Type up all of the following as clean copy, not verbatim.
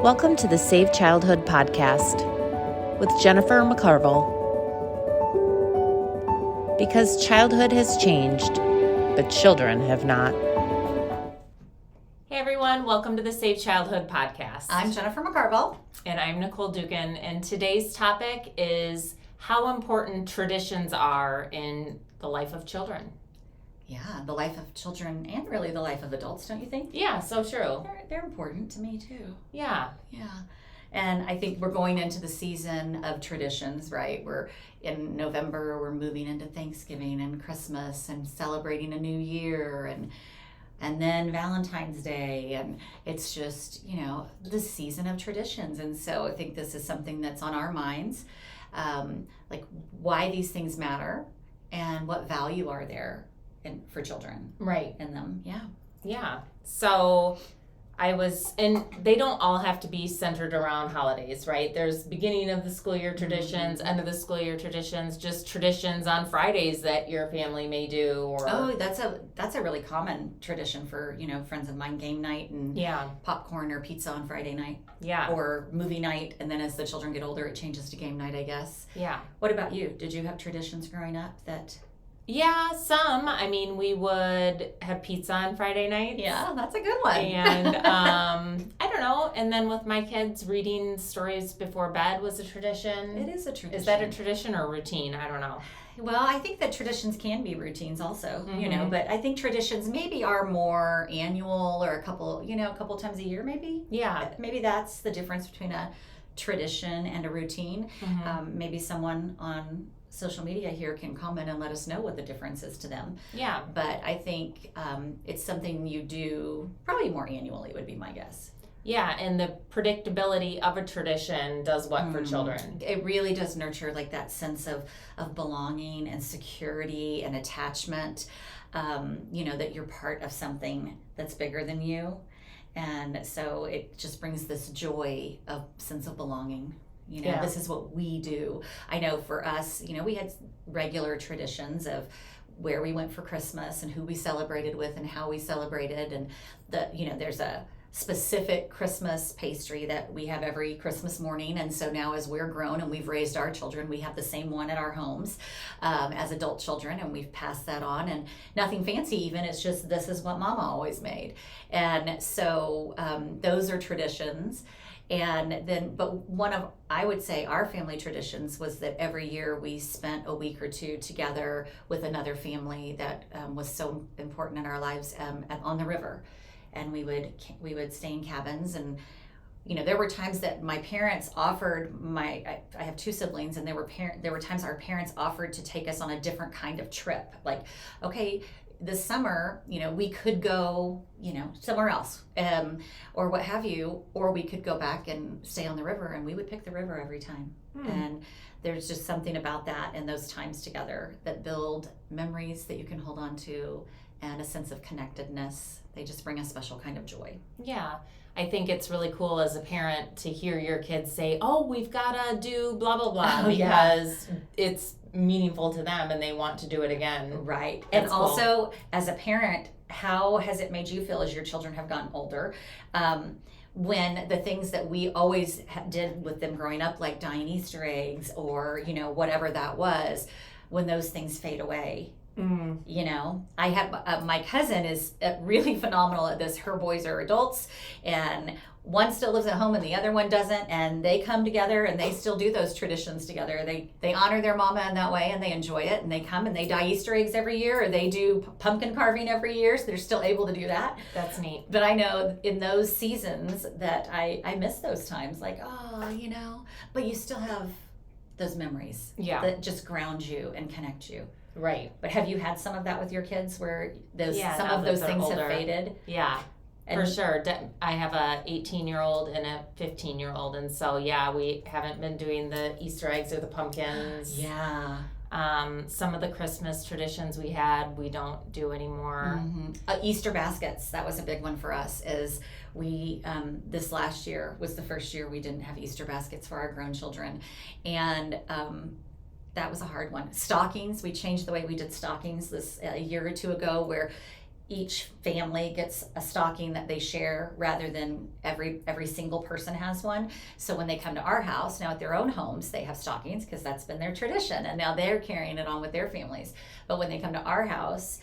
Welcome to the Save Childhood podcast with Jennifer McCarville. Because childhood has changed, but children have not. Hey everyone, welcome to the Save Childhood podcast. I'm Jennifer McCarville. And I'm Nicole Dugan, and today's topic is how important traditions are in the life of children. Yeah, the life of children and really the life of adults, don't you think? Yeah, so true. They're important to me too. Yeah. And I think we're going into the season of traditions, right? We're in November, we're moving into Thanksgiving and Christmas and celebrating a new year and then Valentine's Day, and it's just, the season of traditions. And so I think this is something that's on our minds, like why these things matter and what value are there for children. Right. In them, Yeah. So and they don't all have to be centered around holidays, right? There's beginning of the school year traditions, end of the school year traditions, just traditions on Fridays that your family may do. Or that's a really common tradition for, friends of mine, game night and popcorn or pizza on Friday night. Yeah. Or movie night, and then as the children get older, it changes to game night, I guess. Yeah. What about you? Did you have traditions growing up that... Yeah, some. I mean, we would have pizza on Friday nights. Yeah, that's a good one. And I don't know. And then with my kids, reading stories before bed was a tradition. It is a tradition. Is that a tradition or routine? I don't know. Well, I think that traditions can be routines also, but I think traditions maybe are more annual or a couple times a year maybe. Yeah. Maybe that's the difference between a tradition and a routine. Mm-hmm. Maybe someone on social media here can comment and let us know what the difference is to them. Yeah. But I think it's something you do probably more annually would be my guess. Yeah, and the predictability of a tradition does what for children? It really does nurture like that sense of belonging and security and attachment, that you're part of something that's bigger than you. And so it just brings this joy of sense of belonging. This is what we do. I know for us, we had regular traditions of where we went for Christmas and who we celebrated with and how we celebrated. And there's a specific Christmas pastry that we have every Christmas morning. And so now as we're grown and we've raised our children, we have the same one at our homes as adult children, and we've passed that on. And nothing fancy even, it's just this is what Mama always made. And so those are traditions. And then, but one of, I would say, our family traditions was that every year we spent a week or two together with another family that was so important in our lives on the river. And we would stay in cabins, and there were times that my parents offered I have two siblings, and there were times our parents offered to take us on a different kind of trip. Like, okay, this summer, we could go, somewhere else, or what have you, or we could go back and stay on the river, and we would pick the river every time. And there's just something about that and those times together that build memories that you can hold on to and a sense of connectedness. They just bring a special kind of joy. Yeah. I think it's really cool as a parent to hear your kids say, oh, we've got to do blah, blah, blah, because it's meaningful to them and they want to do it again. Right. That's and also, as a parent, how has it made you feel as your children have gotten older? When the things that we always did with them growing up, like dyeing Easter eggs or, whatever that was, when those things fade away. I have my cousin is really phenomenal at this. Her boys are adults, and one still lives at home and the other one doesn't, and they come together and they still do those traditions together. They honor their mama in that way, and they enjoy it, and they come and they dye Easter eggs every year, or they do pumpkin carving every year, so they're still able to do that. That's neat. But I know in those seasons that I miss those times, like, but you still have those memories that just ground you and connect you. Right. But have you had some of that with your kids where some of those things have faded? Yeah, for sure. I have a 18-year-old and a 15-year-old. And so, we haven't been doing the Easter eggs or the pumpkins. Yeah. Some of the Christmas traditions we had, we don't do anymore. Mm-hmm. Easter baskets, that was a big one for us. Is we this last year was the first year we didn't have Easter baskets for our grown children. And that was a hard one. Stockings, we changed the way we did stockings a year or two ago, where each family gets a stocking that they share rather than every single person has one. So when they come to our house, now at their own homes, they have stockings because that's been their tradition, and now they're carrying it on with their families. But when they come to our house,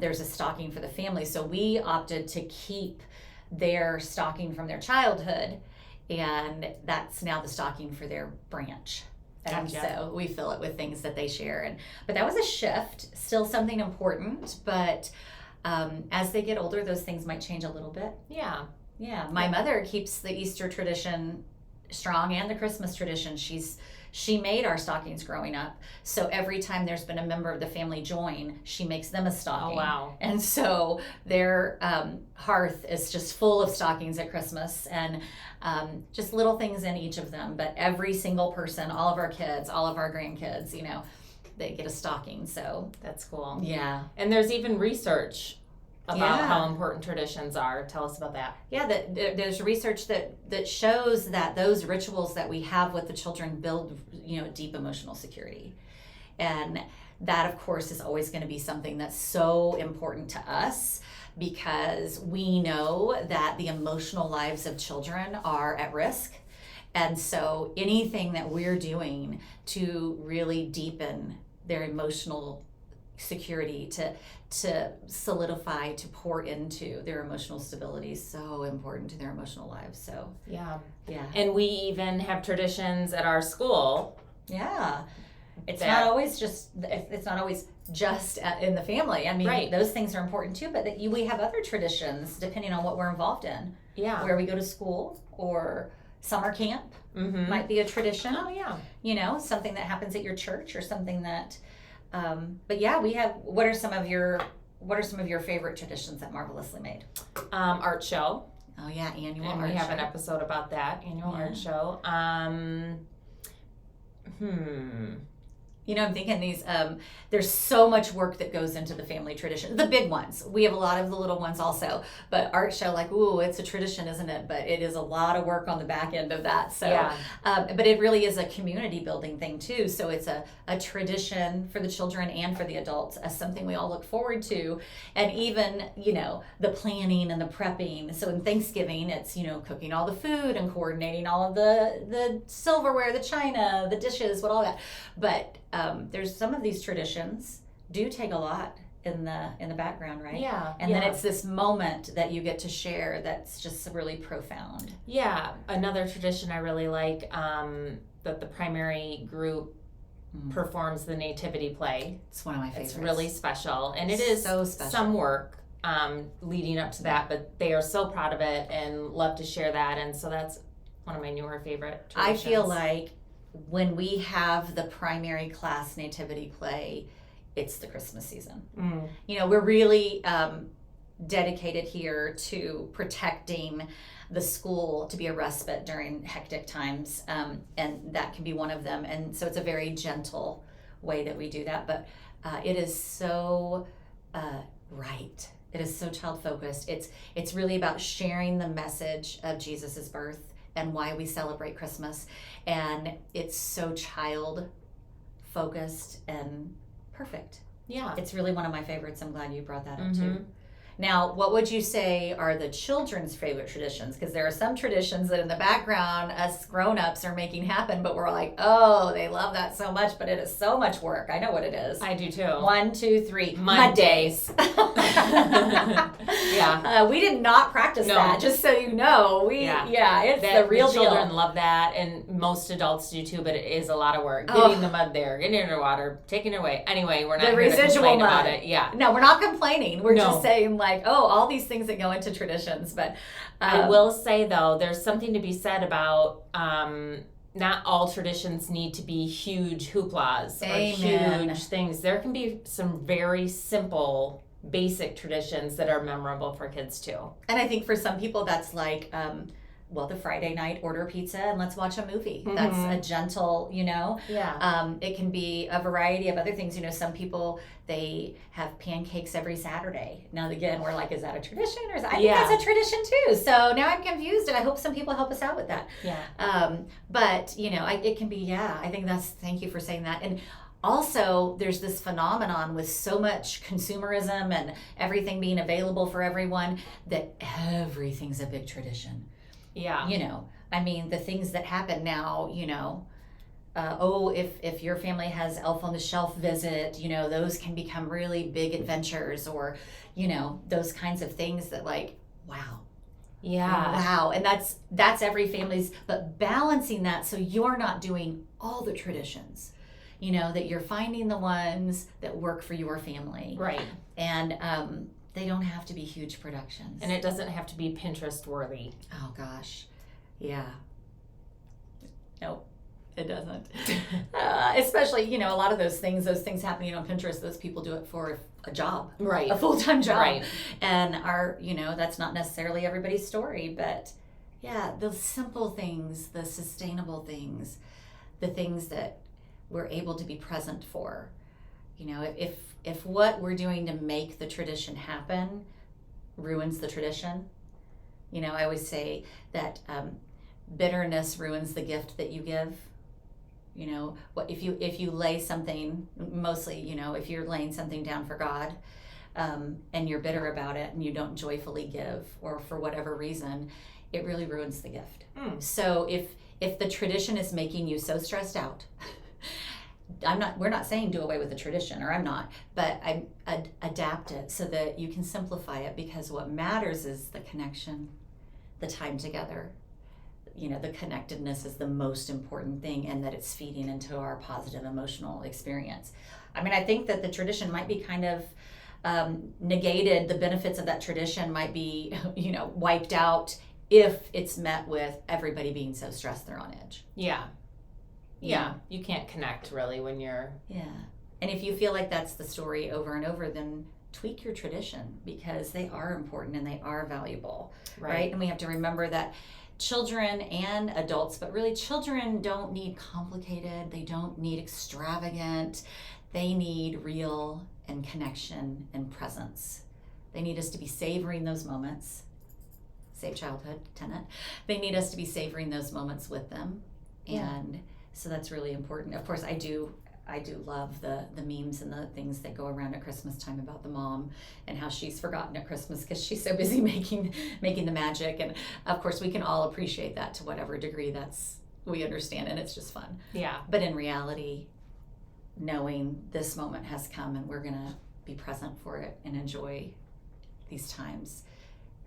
there's a stocking for the family. So we opted to keep their stocking from their childhood, and that's now the stocking for their branch. And so we fill it with things that they share. But that was a shift, still something important, but as they get older, those things might change a little bit. Yeah. Yeah. My mother keeps the Easter tradition strong and the Christmas tradition. She made our stockings growing up. So every time there's been a member of the family join, she makes them a stocking. Oh, wow. And so their hearth is just full of stockings at Christmas, and just little things in each of them. But every single person, all of our kids, all of our grandkids, they get a stocking. So that's cool. Yeah. And there's even research about how important traditions are. Tell us about that. Yeah, there's research that shows that those rituals that we have with the children build, deep emotional security. And that, of course, is always going to be something that's so important to us, because we know that the emotional lives of children are at risk. And so anything that we're doing to really deepen their emotional security, to solidify, to pour into their emotional stability is so important to their emotional lives. So yeah. And we even have traditions at our school. Yeah. It's not always just in the family. I mean, those things are important too, but we have other traditions depending on what we're involved in. Yeah. Where we go to school, or summer camp might be a tradition. Oh, yeah. Something that happens at your church, or something that but yeah, we have. What are some of your favorite traditions that Marvelously made? Art show. Oh yeah, annual and art we have show. an episode about that annual art show. I'm thinking these, there's so much work that goes into the family tradition. The big ones. We have a lot of the little ones also. But art show, it's a tradition, isn't it? But it is a lot of work on the back end of that. So, but it really is a community building thing too. So it's a tradition for the children and for the adults, as something we all look forward to. And even, the planning and the prepping. So in Thanksgiving, it's, cooking all the food and coordinating all of the silverware, the china, the dishes, all that. But there's some of these traditions do take a lot in the background, right? Yeah. And then it's this moment that you get to share that's just really profound. Yeah. Another tradition I really like, that the primary group performs the nativity play. It's one of my favorites. It's really special, and it is so special. Some work leading up to that, but they are so proud of it and love to share that, and so that's one of my newer favorite traditions. I feel like when we have the primary class nativity play, it's the Christmas season. We're really dedicated here to protecting the school to be a respite during hectic times, and that can be one of them. And so it's a very gentle way that we do that, but it is so right. It is so child focused. It's really about sharing the message of Jesus's birth and why we celebrate Christmas. And it's so child focused and perfect. Yeah. It's really one of my favorites. I'm glad you brought that up too. Now, what would you say are the children's favorite traditions? Because there are some traditions that in the background, us grown-ups are making happen, but we're like, oh, they love that so much, but it is so much work. I know what it is. I do too. 1, 2, 3. Mondays. Yeah. We did not practice that, just so you know. It's the real deal. Children love that, and most adults do too, but it is a lot of work. Getting the mud there, getting it in the water, taking it away. Anyway, we're not here to complain about it. Yeah. No, we're not complaining. We're just saying, all these things that go into traditions. But I will say, though, there's something to be said about not all traditions need to be huge hooplas or huge things. There can be some very simple, basic traditions that are memorable for kids, too. And I think for some people, that's like... the Friday night order pizza and let's watch a movie. That's a gentle, Yeah. It can be a variety of other things. Some people, they have pancakes every Saturday. Now, again, we're like, is that a tradition? Or I think that's a tradition too. So now I'm confused, and I hope some people help us out with that. Yeah. But, it can be, I think thank you for saying that. And also, there's this phenomenon with so much consumerism and everything being available for everyone that everything's a big tradition. Yeah. I mean, the things that happen now, if your family has Elf on the Shelf visit, those can become really big adventures, or, those kinds of things that like, wow. Yeah. Wow. And that's every family's, but balancing that so you're not doing all the traditions. That you're finding the ones that work for your family. Right. And they don't have to be huge productions. And it doesn't have to be Pinterest worthy. Oh, gosh. Yeah. Nope, it doesn't. Especially, a lot of those things happening on Pinterest, those people do it for a job. Right. A full-time job. Right. And that's not necessarily everybody's story, but yeah, the simple things, the sustainable things, the things that we're able to be present for. If what we're doing to make the tradition happen ruins the tradition, I always say that bitterness ruins the gift that you give. What if you lay something, mostly, if you're laying something down for God, and you're bitter about it and you don't joyfully give, or for whatever reason, it really ruins the gift. So if the tradition is making you so stressed out, we're not saying do away with the tradition, or I'm not, but I adapt it so that you can simplify it, because what matters is the connection, the time together. The connectedness is the most important thing, and that it's feeding into our positive emotional experience. I mean, I think that the tradition might be kind of negated. The benefits of that tradition might be, wiped out if it's met with everybody being so stressed they're on edge. Yeah. Yeah, you can't connect really when you're... Yeah. And if you feel like that's the story over and over, then tweak your tradition, because they are important and they are valuable, right? And we have to remember that children and adults, but really children don't need complicated, they don't need extravagant, they need real and connection and presence. They need us to be savoring those moments. Save childhood tenet. They need us to be savoring those moments with them. And so that's really important. Of course, I do love the memes and the things that go around at Christmas time about the mom and how she's forgotten at Christmas because she's so busy making the magic. And of course, we can all appreciate that to whatever degree we understand, and it's just fun. Yeah. But in reality, knowing this moment has come and we're gonna be present for it and enjoy these times,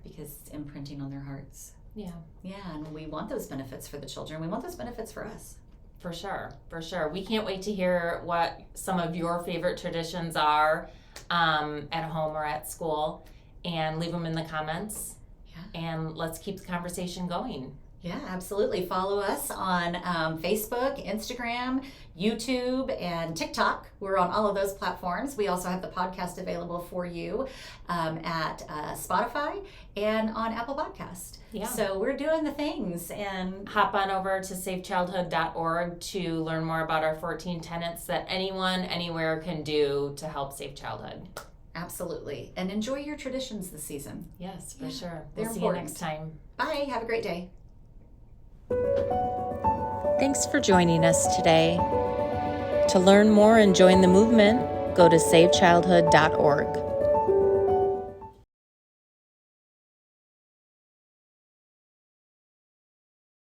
because it's imprinting on their hearts. Yeah. Yeah, and we want those benefits for the children. We want those benefits for us. For sure. We can't wait to hear what some of your favorite traditions are at home or at school, and leave them in the comments. Yeah. And let's keep the conversation going. Yeah, absolutely. Follow us on Facebook, Instagram, YouTube, and TikTok. We're on all of those platforms. We also have the podcast available for you at Spotify and on Apple Podcast. Yeah. So we're doing the things. And hop on over to savechildhood.org to learn more about our 14 tenets that anyone, anywhere can do to help save childhood. Absolutely. And enjoy your traditions this season. Yes, for sure. They're We'll important. see you next time. Bye. Have a great day. Thanks for joining us today. To learn more and join the movement, go to savechildhood.org.